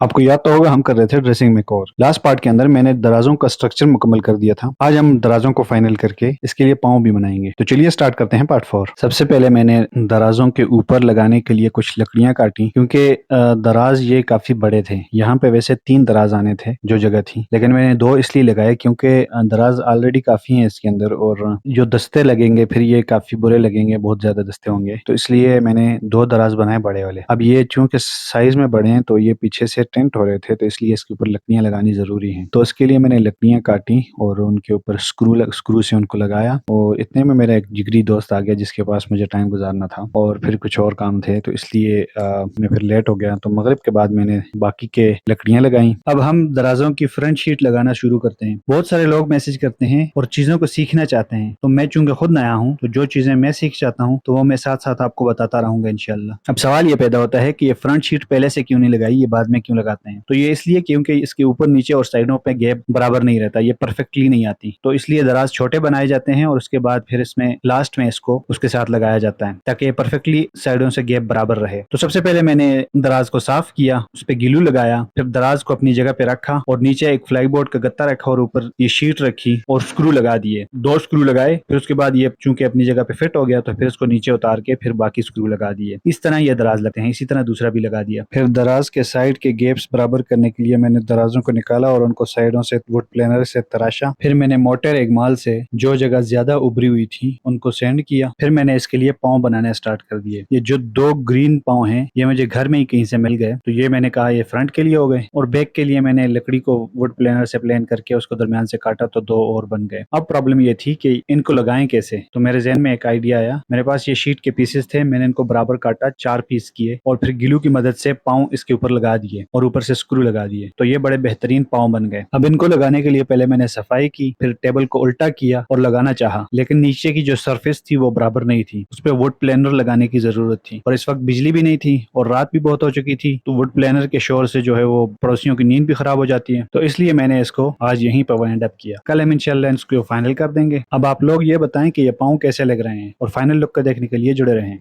آپ کو یاد تو ہوگا ہم کر رہے تھے dressing make over. Last part کے اندر میں نے درازوں کا اسٹرکچر مکمل کر دیا تھا۔ آج ہم درازوں کو فائنل کر کے اس کے لیے پاؤں بھی بنائیں گے۔ تو چلیے سٹارٹ کرتے ہیں پارٹ 4۔ سب سے پہلے میں نے درازوں کے اوپر لگانے کے لیے کچھ لکڑیاں کاٹی، کیونکہ دراز یہ کافی بڑے تھے۔ یہاں پہ ویسے 3 دراز آنے تھے جو جگہ تھی، لیکن میں نے 2 اس لیے لگائے کیونکہ دراز آلریڈی کافی ہیں اس کے اندر، اور جو دستے لگیں گے پھر یہ کافی برے لگیں گے، بہت زیادہ دستے ہوں گے، تو اس لیے میں نے 2 دراز بنائے بڑے والے۔ اب یہ چونکہ سائز میں بڑے ہیں تو یہ پیچھے سے ٹینٹ ہو رہے تھے، تو اس لیے اس کے اوپر لکڑیاں لگانی ضروری ہیں۔ تو اس کے لیے میں نے لکڑیاں کاٹی اور ان کے اوپر اسکرو سے ان کو لگایا، اور اتنے میں میرا ایک جگری دوست آ گیا جس کے پاس مجھے ٹائم گزارنا تھا، اور پھر کچھ اور کام تھے، تو اس لیے میں پھر لیٹ ہو گیا۔ تو مغرب کے بعد میں نے باقی کے لکڑیاں لگائیں۔ اب ہم درازوں کی فرنٹ شیٹ لگانا شروع کرتے ہیں۔ بہت سارے لوگ میسج کرتے ہیں اور چیزوں کو سیکھنا چاہتے ہیں، تو میں چونکہ خود نیا ہوں تو جو چیزیں میں سیکھ چاہتا ہوں تو وہ میں ساتھ ساتھ آپ کو بتاتا رہوں گا انشاءاللہ۔ اب سوال یہ پیدا ہوتا ہے کہ یہ فرنٹ شیٹ پہلے سے کیوں نہیں لگائی، یہ بعد میں کیوں لگاتے ہیں؟ تو یہ اس لیے کیونکہ اس کے اوپر نیچے اور سائڈوں پہ گیپ برابر نہیں رہتا، یہ پرفیکٹلی نہیں آتی، تو اس لیے دراز چھوٹے بنائے جاتے ہیں اور اس کے بعد پھر اس میں لاسٹ میں اس کو اس کے ساتھ لگایا جاتا ہے تاکہ یہ پرفیکٹلی سائڈوں سے گیپ برابر رہے۔ تو سب سے پہلے میں نے دراز کو صاف کیا، اس پہ گلو لگایا، پھر دراز کو اپنی جگہ پہ رکھا اور نیچے ایک فلائی بورڈ کا گتا رکھا اور اوپر یہ شیٹ رکھی اور اسکرو لگا دیے، 2 اسکرو لگائے، پھر اس کے بعد یہ چونکہ اپنی جگہ پہ فٹ ہو گیا تو پھر اس کو نیچے اتار کے پھر باقی اسکرو لگا دیے۔ اس طرح یہ دراز لگتے ہیں، اسی طرح دوسرا بھی لگا دیا۔ پھر دراز کے سائڈ کے گیپس برابر کرنے کے لیے میں نے درازوں کو نکالا اور ان کو سائڈوں سے ووڈ پلینر سے تراشا، پھر میں نے موٹر اگمال سے جو جگہ زیادہ ابری ہوئی تھی ان کو سینڈ کیا، پھر میں نے اس کے لیے پاؤں بنانے سٹارٹ کر دیے۔ یہ جو 2 گرین پاؤں ہیں یہ مجھے گھر میں ہی کہیں سے مل گئے، تو یہ میں نے کہا یہ فرنٹ کے لیے ہو گئے، اور بیک کے لیے میں نے لکڑی کو ووڈ پلینر سے پلین کر کے اس کو درمیان سے کاٹا تو 2 اور بن گئے۔ اب پرابلم یہ تھی کہ ان کو لگائیں کیسے، تو میرے ذہن میں ایک آئیڈیا آیا۔ میرے پاس یہ شیٹ کے پیسز تھے، میں نے ان کو برابر کاٹا، 4 پیس کیے اور پھر گلو کی مدد سے پاؤں اس کے اوپر لگا دیے اور اوپر سے اسکرو لگا دیے، تو یہ بڑے بہترین پاؤں بن گئے۔ اب ان کو لگانے کے لیے پہلے میں نے صفائی کی، پھر ٹیبل کو الٹا کیا اور لگانا چاہا، لیکن نیچے کی جو سرفیس تھی وہ برابر نہیں تھی، اس پہ ووڈ پلینر لگانے کی ضرورت تھی، اور اس وقت بجلی بھی نہیں تھی اور رات بھی بہت ہو چکی تھی، تو ووڈ پلینر کے شور سے جو ہے وہ پڑوسیوں کی نیند بھی خراب ہو جاتی ہے، تو اس لیے میں نے اس کو آج یہیں پہ وائنڈ اپ کیا۔ کل ہم انشاءاللہ اس کو فائنل کر دیں گے۔ اب آپ لوگ یہ بتائیں کہ یہ پاؤں کیسے لگ رہے ہیں، اور فائنل لک کو دیکھنے کے لیے جڑے رہیں۔